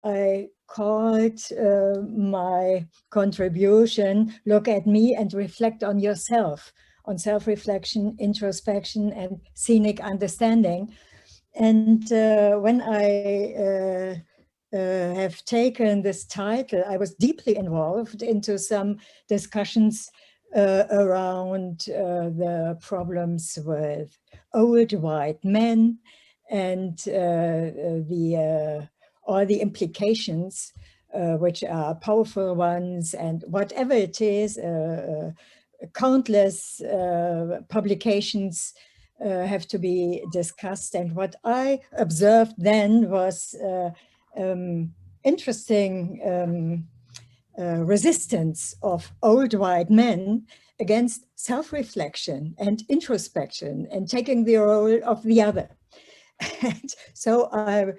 I called my contribution, Look at Me and Reflect on Yourself, on self-reflection, introspection, and scenic understanding. And when I have taken this title, I was deeply involved into some discussions around the problems with old white men and all the implications, which are powerful ones, and whatever it is, countless publications have to be discussed. And what I observed then was interesting resistance of old white men against self-reflection and introspection and taking the role of the other. And so I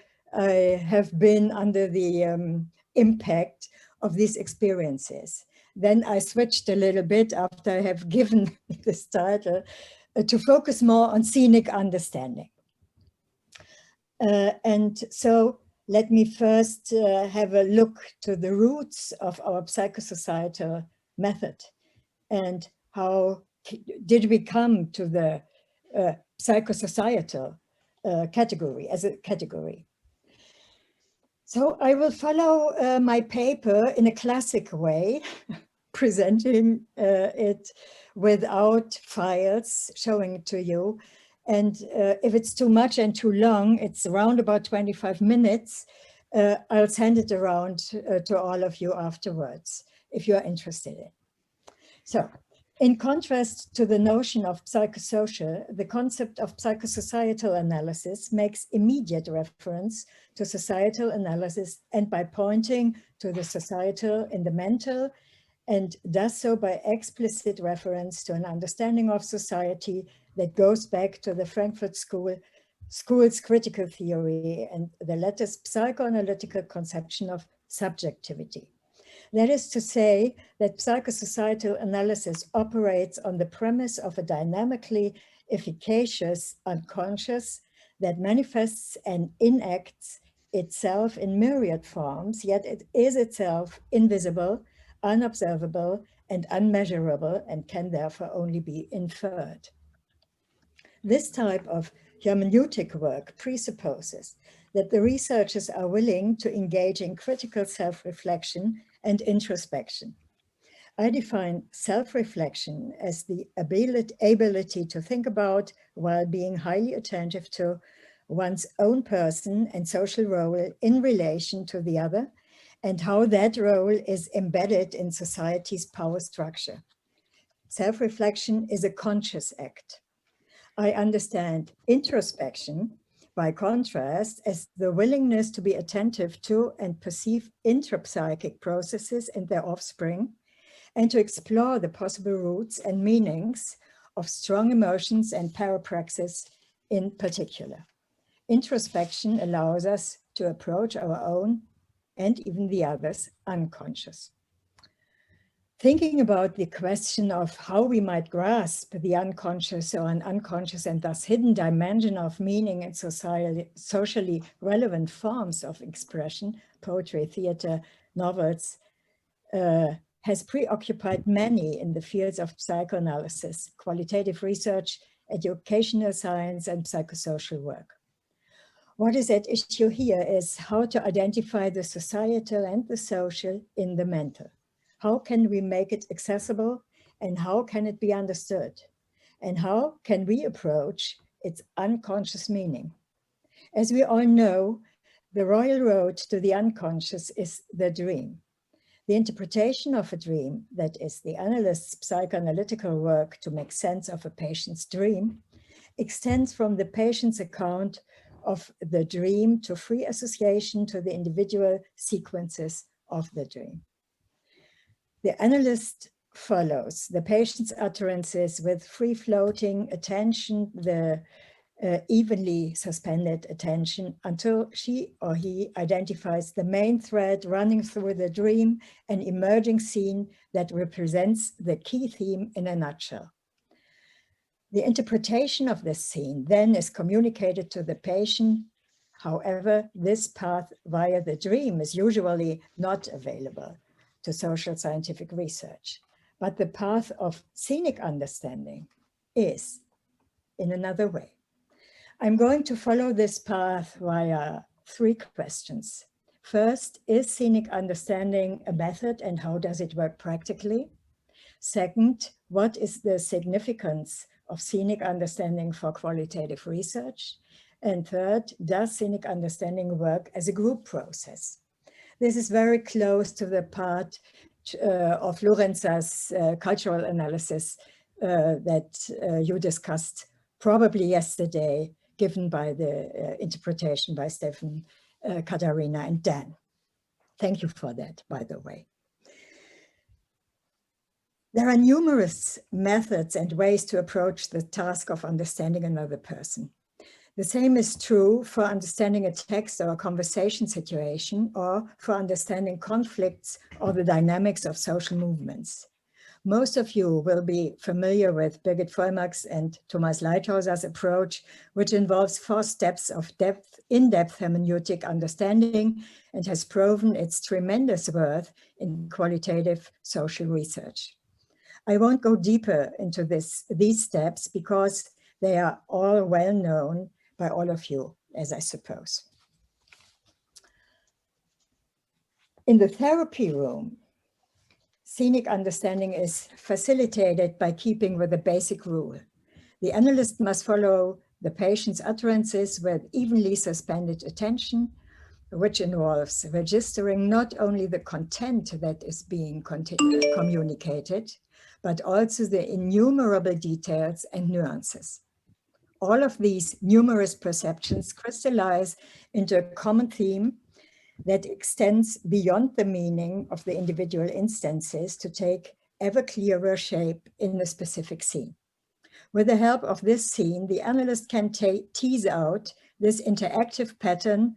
have been under the impact of these experiences. Then I switched a little bit after I have given this title to focus more on scenic understanding. And so let me first have a look to the roots of our psychosocietal method and how did we come to the psychosocietal category as a category. So I will follow my paper in a classic way, presenting it without files, showing it to you. And if it's too much and too long, it's around about 25 minutes. I'll send it around to all of you afterwards, if you're interested in. So, in contrast to the notion of psychosocial, the concept of psychosocietal analysis makes immediate reference to societal analysis, and by pointing to the societal in the mental, and does so by explicit reference to an understanding of society that goes back to the Frankfurt School's critical theory and the latter's psychoanalytical conception of subjectivity. That is to say that psychosocietal analysis operates on the premise of a dynamically efficacious unconscious that manifests and enacts itself in myriad forms, yet it is itself invisible, unobservable, and unmeasurable, and can therefore only be inferred. This type of hermeneutic work presupposes that the researchers are willing to engage in critical self-reflection and introspection. I define self-reflection as the ability to think about while being highly attentive to one's own person and social role in relation to the other, and how that role is embedded in society's power structure. Self-reflection is a conscious act. I understand introspection, by contrast, as the willingness to be attentive to and perceive intrapsychic processes and their offspring, and to explore the possible roots and meanings of strong emotions and parapraxis in particular. Introspection allows us to approach our own and even the others' unconscious. Thinking about the question of how we might grasp the unconscious or an unconscious and thus hidden dimension of meaning in socially relevant forms of expression, poetry, theater, novels, has preoccupied many in the fields of psychoanalysis, qualitative research, educational science, and psychosocial work. What is at issue here is how to identify the societal and the social in the mental. How can we make it accessible, and how can it be understood? And how can we approach its unconscious meaning? As we all know, the royal road to the unconscious is the dream. The interpretation of a dream, that is the analyst's psychoanalytical work to make sense of a patient's dream, extends from the patient's account of the dream to free association to the individual sequences of the dream. The analyst follows the patient's utterances with free-floating attention, the evenly suspended attention, until she or he identifies the main thread running through the dream, an emerging scene that represents the key theme in a nutshell. The interpretation of this scene then is communicated to the patient, However, this path via the dream is usually not available to social scientific research, but the path of scenic understanding is in another way. I'm going to follow this path via 3 questions. First, is scenic understanding a method and how does it work practically? Second, what is the significance of scenic understanding for qualitative research? And third, does scenic understanding work as a group process? This is very close to the part of Lorenza's cultural analysis that you discussed probably yesterday, given by the interpretation by Stefan, Katharina, and Dan. Thank you for that, by the way. There are numerous methods and ways to approach the task of understanding another person. The same is true for understanding a text or a conversation situation, or for understanding conflicts or the dynamics of social movements. Most of you will be familiar with Birgit Vollmach's and Thomas Leithauser's approach, which involves 4 steps of in-depth hermeneutic understanding and has proven its tremendous worth in qualitative social research. I won't go deeper into these steps because they are all well known by all of you, as I suppose. In the therapy room, scenic understanding is facilitated by keeping with a basic rule. The analyst must follow the patient's utterances with evenly suspended attention, which involves registering not only the content that is being communicated, but also the innumerable details and nuances. All of these numerous perceptions crystallize into a common theme that extends beyond the meaning of the individual instances to take ever clearer shape in a specific scene. With the help of this scene, the analyst can tease out this interactive pattern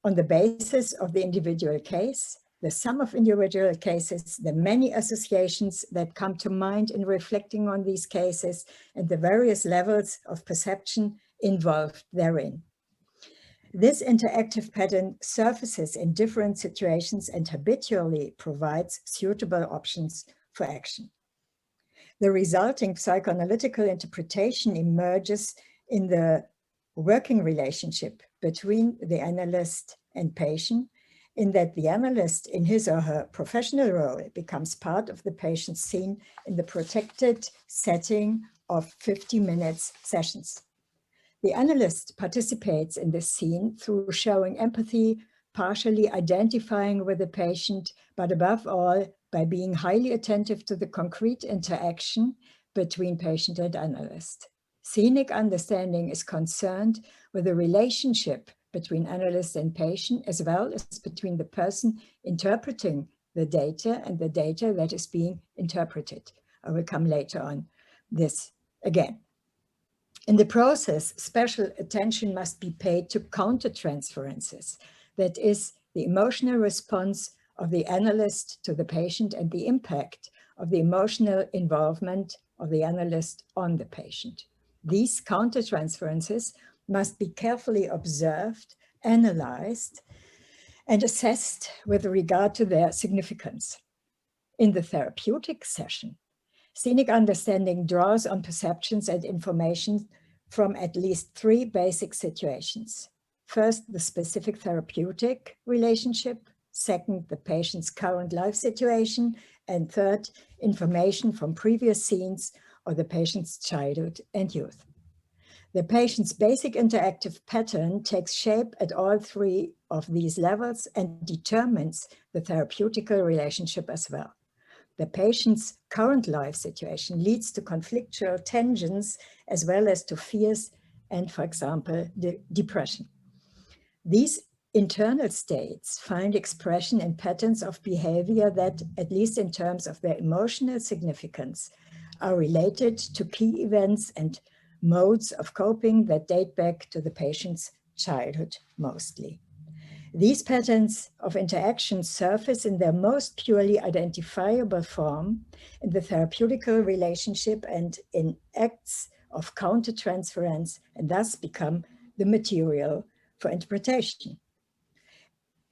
on the basis of the individual case, the sum of individual cases, the many associations that come to mind in reflecting on these cases, and the various levels of perception involved therein. This interactive pattern surfaces in different situations and habitually provides suitable options for action. The resulting psychoanalytical interpretation emerges in the working relationship between the analyst and patient, in that the analyst in his or her professional role becomes part of the patient's scene in the protected setting of 50 minutes sessions. The analyst participates in this scene through showing empathy, partially identifying with the patient, but above all, by being highly attentive to the concrete interaction between patient and analyst. Scenic understanding is concerned with the relationship between analyst and patient, as well as between the person interpreting the data and the data that is being interpreted. I will come later on this again. In the process, special attention must be paid to countertransferences, that is, the emotional response of the analyst to the patient and the impact of the emotional involvement of the analyst on the patient. These countertransferences must be carefully observed, analyzed, and assessed with regard to their significance. In the therapeutic session, scenic understanding draws on perceptions and information from at least 3 basic situations. First, the specific therapeutic relationship. Second, the patient's current life situation. And third, information from previous scenes or the patient's childhood and youth. The patient's basic interactive pattern takes shape at all 3 of these levels and determines the therapeutical relationship as well. The patient's current life situation leads to conflictual tensions as well as to fears and, for example, depression. These internal states find expression in patterns of behavior that, at least in terms of their emotional significance, are related to key events and modes of coping that date back to the patient's childhood mostly. These patterns of interaction surface in their most purely identifiable form in the therapeutical relationship and in acts of countertransference, and thus become the material for interpretation.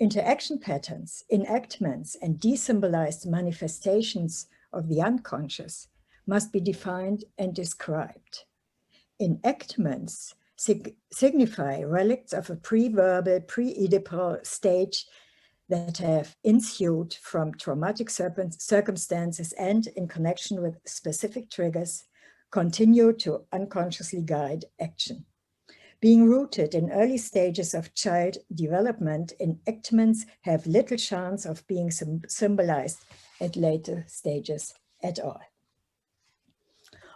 Interaction patterns, enactments, and desymbolized manifestations of the unconscious must be defined and described. Enactments signify relics of a pre-verbal, pre-Oedipal stage that have ensued from traumatic circumstances and, in connection with specific triggers, continue to unconsciously guide action. Being rooted in early stages of child development, enactments have little chance of being symbolized at later stages at all.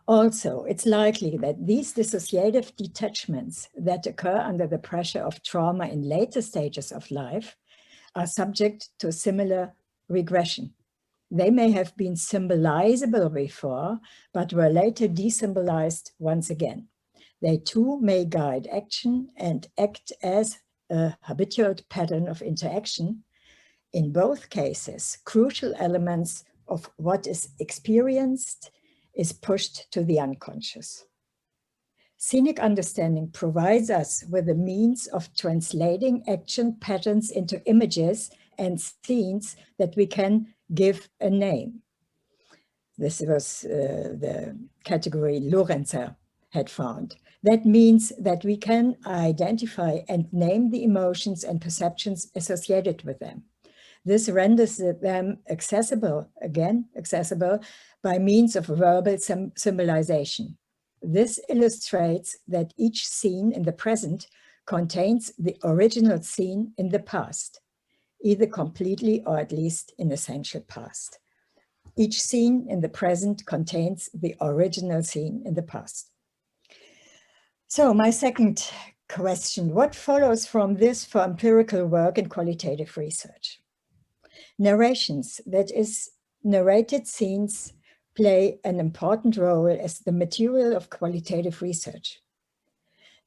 Also, it's likely that these dissociative detachments that occur under the pressure of trauma in later stages of life are subject to similar regression. They may have been symbolizable before, but were later desymbolized once again. They too may guide action and act as a habitual pattern of interaction. In both cases, crucial elements of what is experienced is pushed to the unconscious. Scenic understanding provides us with a means of translating action patterns into images and scenes that we can give a name. This was the category Lorenzer had found. That means that we can identify and name the emotions and perceptions associated with them. This renders them accessible by means of verbal symbolization. This illustrates that each scene in the present contains the original scene in the past, either completely or at least in essential past. Each scene in the present contains the original scene in the past. So my second question, what follows from this for empirical work in qualitative research? Narrations, that is, narrated scenes, play an important role as the material of qualitative research.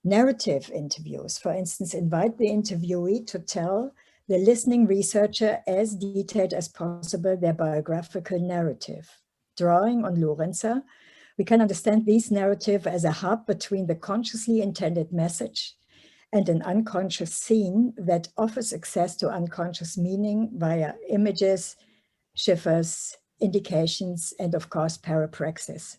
Narrative interviews, for instance, invite the interviewee to tell the listening researcher as detailed as possible their biographical narrative. Drawing on Lorenzer, we can understand this narrative as a hub between the consciously intended message and an unconscious scene that offers access to unconscious meaning via images, chiffres, indications, and of course, parapraxis.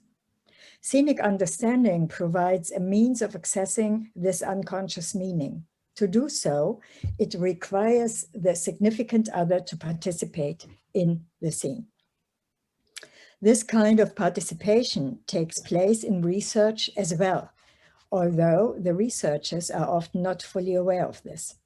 Scenic understanding provides a means of accessing this unconscious meaning. To do so, it requires the significant other to participate in the scene. This kind of participation takes place in research as well, although the researchers are often not fully aware of this.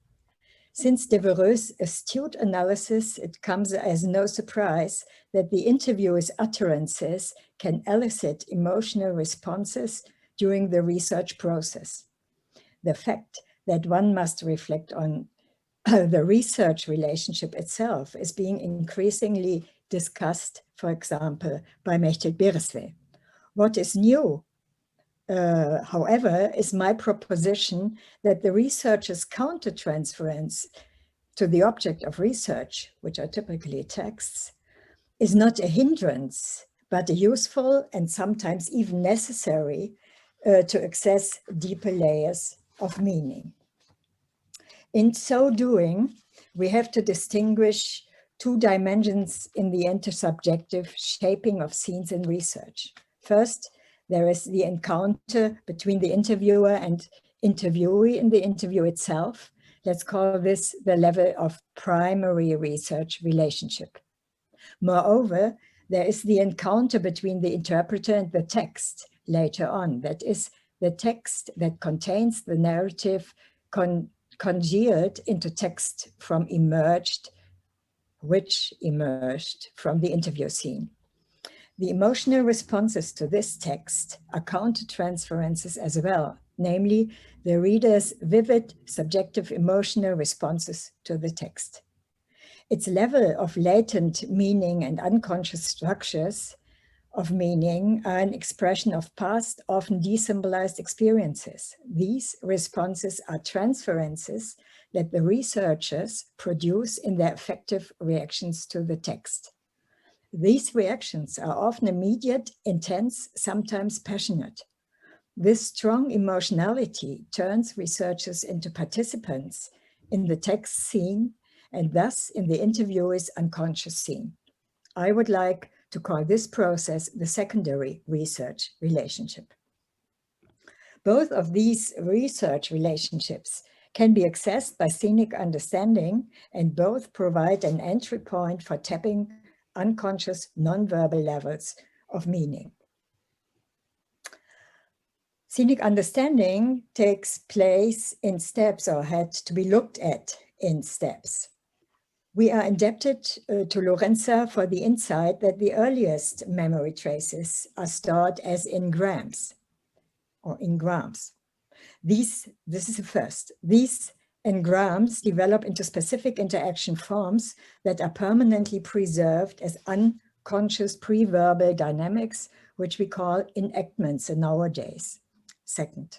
Since Devereux's astute analysis, it comes as no surprise that the interviewer's utterances can elicit emotional responses during the research process. The fact that one must reflect on the research relationship itself is being increasingly discussed, for example, by Mechthild Beresfeld. What is new, however, is my proposition that the researcher's countertransference to the object of research, which are typically texts, is not a hindrance, but a useful and sometimes even necessary to access deeper layers of meaning. In so doing, we have to distinguish two dimensions in the intersubjective shaping of scenes in research. First, there is the encounter between the interviewer and interviewee in the interview itself. Let's call this the level of primary research relationship. Moreover, there is the encounter between the interpreter and the text later on. That is, the text that contains the narrative congealed into text which emerged from the interview scene. The emotional responses to this text are countertransferences as well, namely the reader's vivid subjective emotional responses to the text. Its level of latent meaning and unconscious structures of meaning are an expression of past, often desymbolized experiences. These responses are transferences that the researchers produce in their affective reactions to the text. These reactions are often immediate, intense, sometimes passionate. This strong emotionality turns researchers into participants in the text scene and thus in the interviewer's unconscious scene. I would like to call this process the secondary research relationship. Both of these research relationships can be accessed by scenic understanding, and both provide an entry point for tapping unconscious nonverbal levels of meaning. Scenic understanding takes place in steps, or had to be looked at in steps. We are indebted to Lorenza for the insight that the earliest memory traces are stored as in grams, or in grams. This is the first. These engrams develop into specific interaction forms that are permanently preserved as unconscious pre-verbal dynamics, which we call enactments nowadays. Second,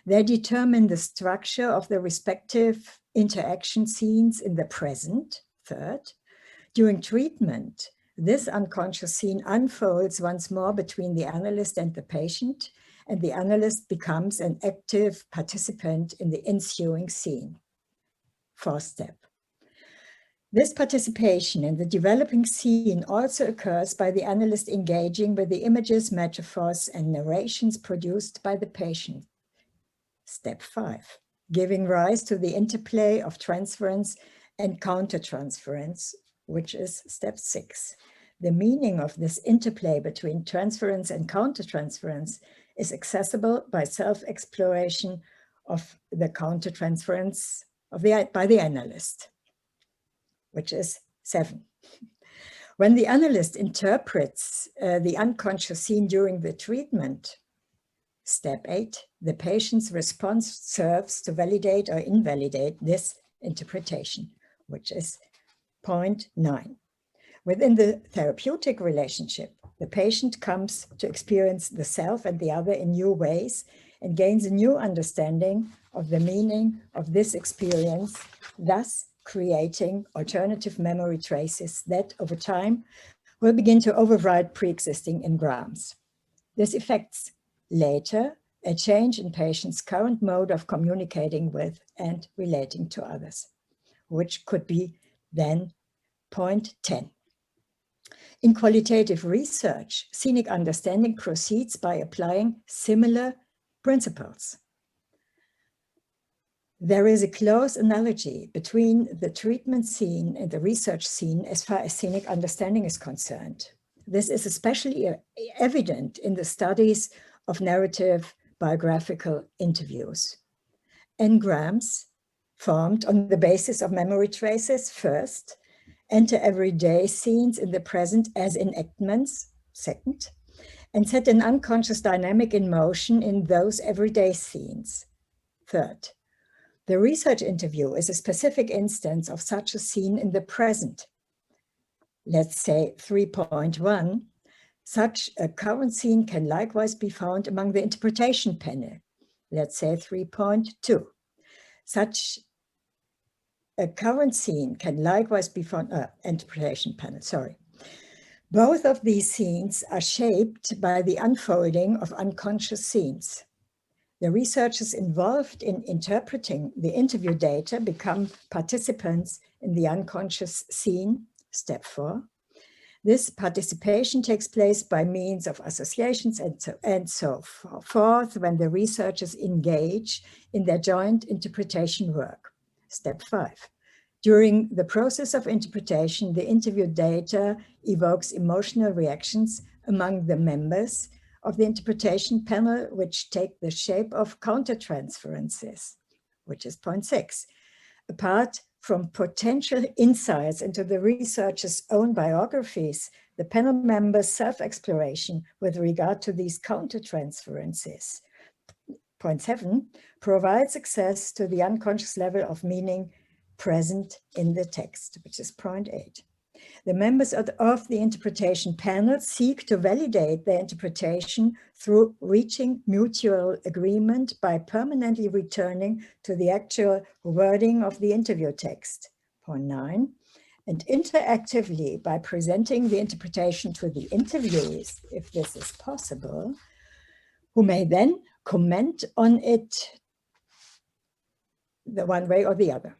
they determine the structure of the respective interaction scenes in the present. Third, during treatment, this unconscious scene unfolds once more between the analyst and the patient, and the analyst becomes an active participant in the ensuing scene. Fourth step. This participation in the developing scene also occurs by the analyst engaging with the images, metaphors, and narrations produced by the patient. Step 5. Giving rise to the interplay of transference and countertransference, which is step 6. The meaning of this interplay between transference and countertransference is accessible by self-exploration of the countertransference by the analyst, which is 7. When the analyst interprets the unconscious scene during the treatment, step 8, the patient's response serves to validate or invalidate this interpretation, which is point 9. Within the therapeutic relationship, the patient comes to experience the self and the other in new ways and gains a new understanding of the meaning of this experience, thus creating alternative memory traces that over time will begin to override pre-existing engrams. This affects later a change in patient's current mode of communicating with and relating to others, which could be then point 10. In qualitative research, scenic understanding proceeds by applying similar principles. There is a close analogy between the treatment scene and the research scene as far as scenic understanding is concerned. This is especially evident in the studies of narrative biographical interviews. Engrams formed on the basis of memory traces first, enter everyday scenes in the present as enactments, second, and set an unconscious dynamic in motion in those everyday scenes, third. The research interview is a specific instance of such a scene in the present. Let's say 3.1, such a current scene can likewise be found among the interpretation panel. Let's say 3.2. Such a current scene can likewise be found, interpretation panel, sorry. Both of these scenes are shaped by the unfolding of unconscious scenes. The researchers involved in interpreting the interview data become participants in the unconscious scene, step 4. This participation takes place by means of associations and so forth when the researchers engage in their joint interpretation work. Step 5. During the process of interpretation, the interviewed data evokes emotional reactions among the members of the interpretation panel, which take the shape of countertransferences, which is point 6. Apart from potential insights into the researchers' own biographies, the panel members' self-exploration with regard to these countertransferences, point 7, provides access to the unconscious level of meaning present in the text, which is point 8. The members of the interpretation panel seek to validate their interpretation through reaching mutual agreement by permanently returning to the actual wording of the interview text, point 9, and interactively by presenting the interpretation to the interviewees, if this is possible, who may then comment on it the one way or the other.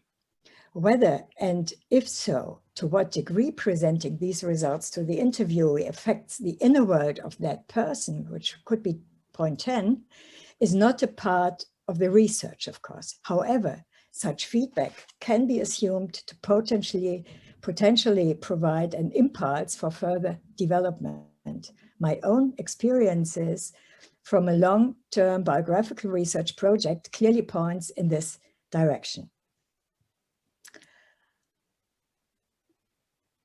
Whether, and if so, to what degree presenting these results to the interviewee affects the inner world of that person, which could be point 10, is not a part of the research, of course. However, such feedback can be assumed to potentially provide an impulse for further development. My own experiences from a long-term biographical research project clearly points in this direction.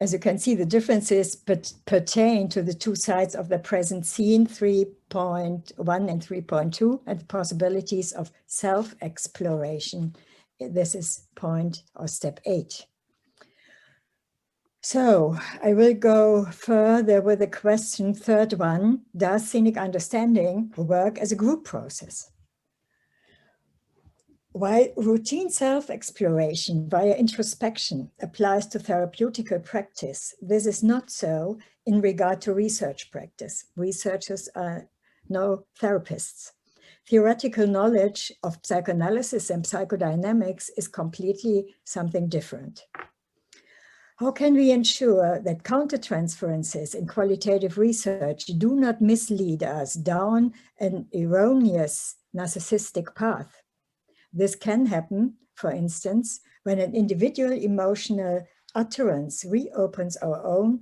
As you can see, the differences pertain to the two sides of the present scene, 3.1 and 3.2, and the possibilities of self-exploration. This is point or step 8. So I will go further with the question, third one, does scenic understanding work as a group process? While routine self-exploration via introspection applies to therapeutical practice, this is not so in regard to research practice. Researchers are no therapists. Theoretical knowledge of psychoanalysis and psychodynamics is completely something different. How can we ensure that countertransferences in qualitative research do not mislead us down an erroneous narcissistic path? This can happen, for instance, when an individual emotional utterance reopens our own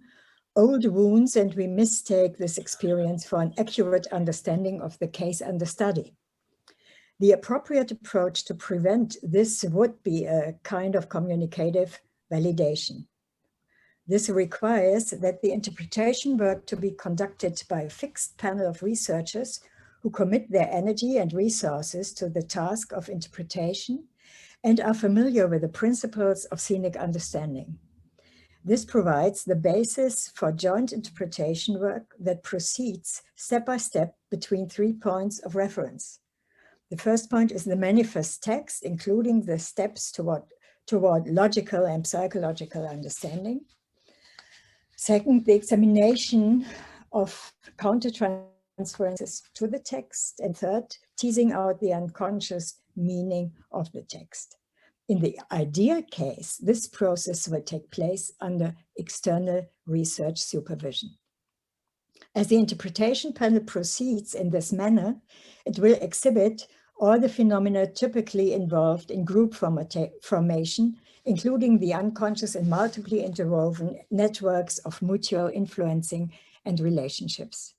old wounds and we mistake this experience for an accurate understanding of the case under study. The appropriate approach to prevent this would be a kind of communicative validation. This requires that the interpretation work to be conducted by a fixed panel of researchers who commit their energy and resources to the task of interpretation and are familiar with the principles of scenic understanding. This provides the basis for joint interpretation work that proceeds step by step between 3 points of reference. The first point is the manifest text, including the steps toward logical and psychological understanding. Second, the examination of countertransferences to the text. And third, teasing out the unconscious meaning of the text. In the ideal case, this process will take place under external research supervision. As the interpretation panel proceeds in this manner, it will exhibit all the phenomena typically involved in group formation, including the unconscious and multiply interwoven networks of mutual influencing and relationships.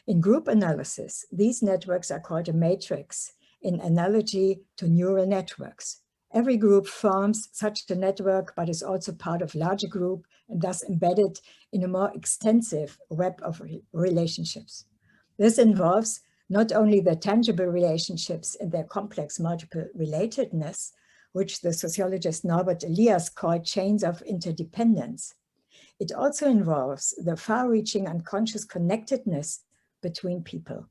In group analysis, these networks are called a matrix, in analogy to neural networks. Every group forms such a network, but is also part of a larger group and thus embedded in a more extensive web of relationships. This involves not only the tangible relationships and their complex multiple relatedness, which the sociologist Norbert Elias called chains of interdependence. It also involves the far-reaching unconscious connectedness between people.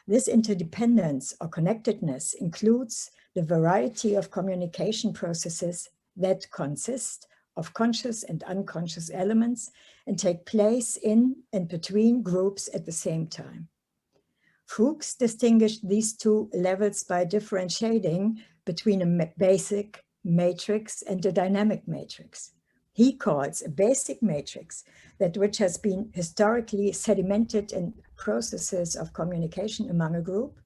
This interdependence or connectedness includes the variety of communication processes that consist of conscious and unconscious elements and take place in and between groups at the same time. Fuchs distinguished these two levels by differentiating between a basic matrix and a dynamic matrix. He calls a basic matrix that which has been historically sedimented in processes of communication among a group,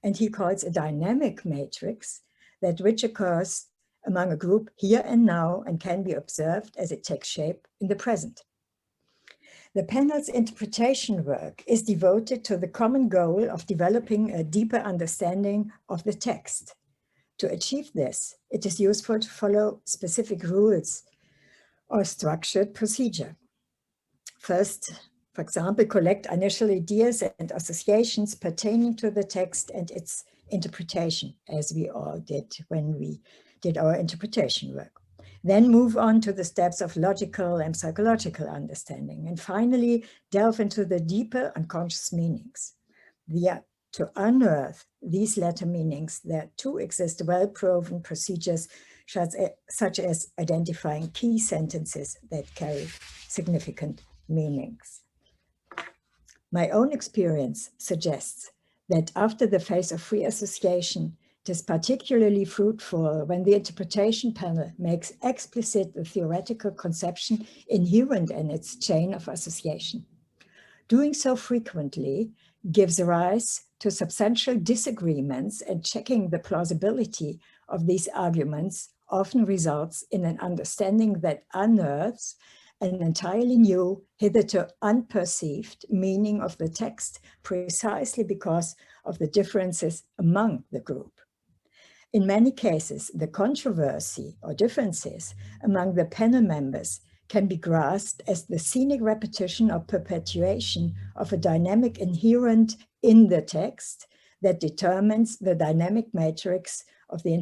and he calls a dynamic matrix that which occurs among a group here and now and can be observed as it takes shape in the present. The panel's interpretation work is devoted to the common goal of developing a deeper understanding of the text. To achieve this, it is useful to follow specific rules or structured procedure. First, for example, collect initial ideas and associations pertaining to the text and its interpretation, as we all did when we did our interpretation work. Then move on to the steps of logical and psychological understanding. And finally, delve into the deeper unconscious meanings. To unearth these latter meanings, there too exist well-proven procedures such as identifying key sentences that carry significant meanings. My own experience suggests that after the phase of free association, it is particularly fruitful when the interpretation panel makes explicit the theoretical conception inherent in its chain of association. Doing so frequently gives rise to substantial disagreements, and checking the plausibility of these arguments often results in an understanding that unearths an entirely new, hitherto unperceived meaning of the text, precisely because of the differences among the group. In many cases, the controversy or differences among the panel members can be grasped as the scenic repetition or perpetuation of a dynamic inherent in the text that determines the dynamic matrix of the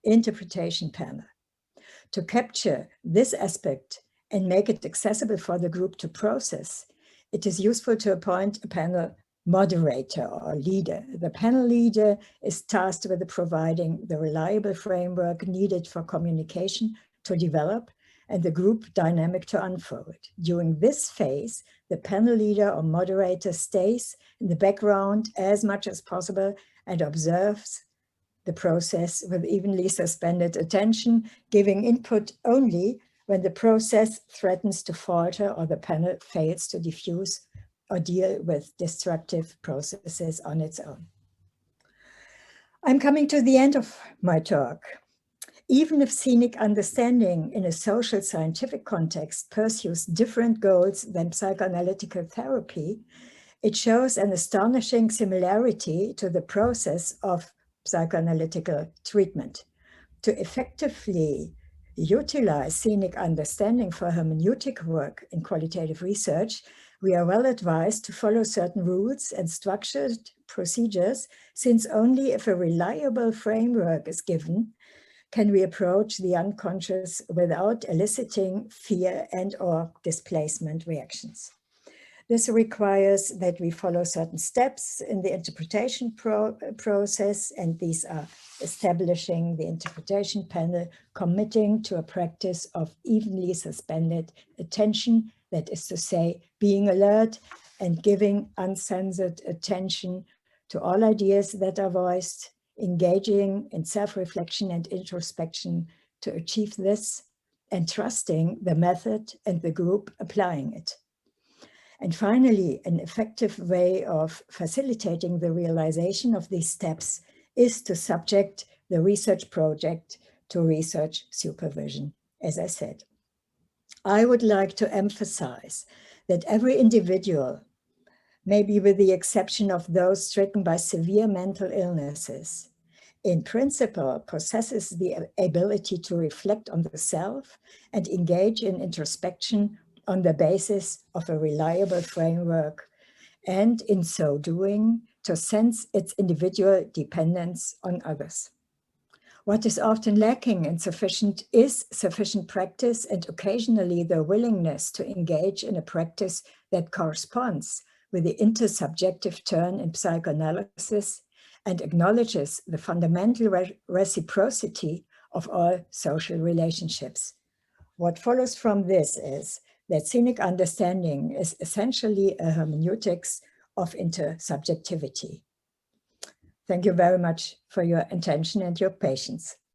interpretation panel. To capture this aspect and make it accessible for the group to process, it is useful to appoint a panel moderator or leader. The panel leader is tasked with providing the reliable framework needed for communication to develop and the group dynamic to unfold. During this phase, the panel leader or moderator stays in the background as much as possible and observes the process with evenly suspended attention, giving input only when the process threatens to falter or the panel fails to diffuse or deal with destructive processes on its own. I'm coming to the end of my talk. Even if scenic understanding in a social scientific context pursues different goals than psychoanalytical therapy, it shows an astonishing similarity to the process of psychoanalytical treatment. To effectively utilize scenic understanding for hermeneutic work in qualitative research, we are well advised to follow certain rules and structured procedures, since only if a reliable framework is given can we approach the unconscious without eliciting fear and/or displacement reactions. This requires that we follow certain steps in the interpretation process, and these are establishing the interpretation panel, committing to a practice of evenly suspended attention, that is to say, being alert and giving uncensored attention to all ideas that are voiced, engaging in self-reflection and introspection to achieve this, and trusting the method and the group applying it. And finally, an effective way of facilitating the realization of these steps is to subject the research project to research supervision, as I said. I would like to emphasize that every individual, maybe with the exception of those stricken by severe mental illnesses, in principle possesses the ability to reflect on the self and engage in introspection on the basis of a reliable framework, and in so doing, to sense its individual dependence on others. What is often lacking in is sufficient practice and occasionally the willingness to engage in a practice that corresponds with the intersubjective turn in psychoanalysis and acknowledges the fundamental reciprocity of all social relationships. What follows from this is that scenic understanding is essentially a hermeneutics of intersubjectivity. Thank you very much for your attention and your patience.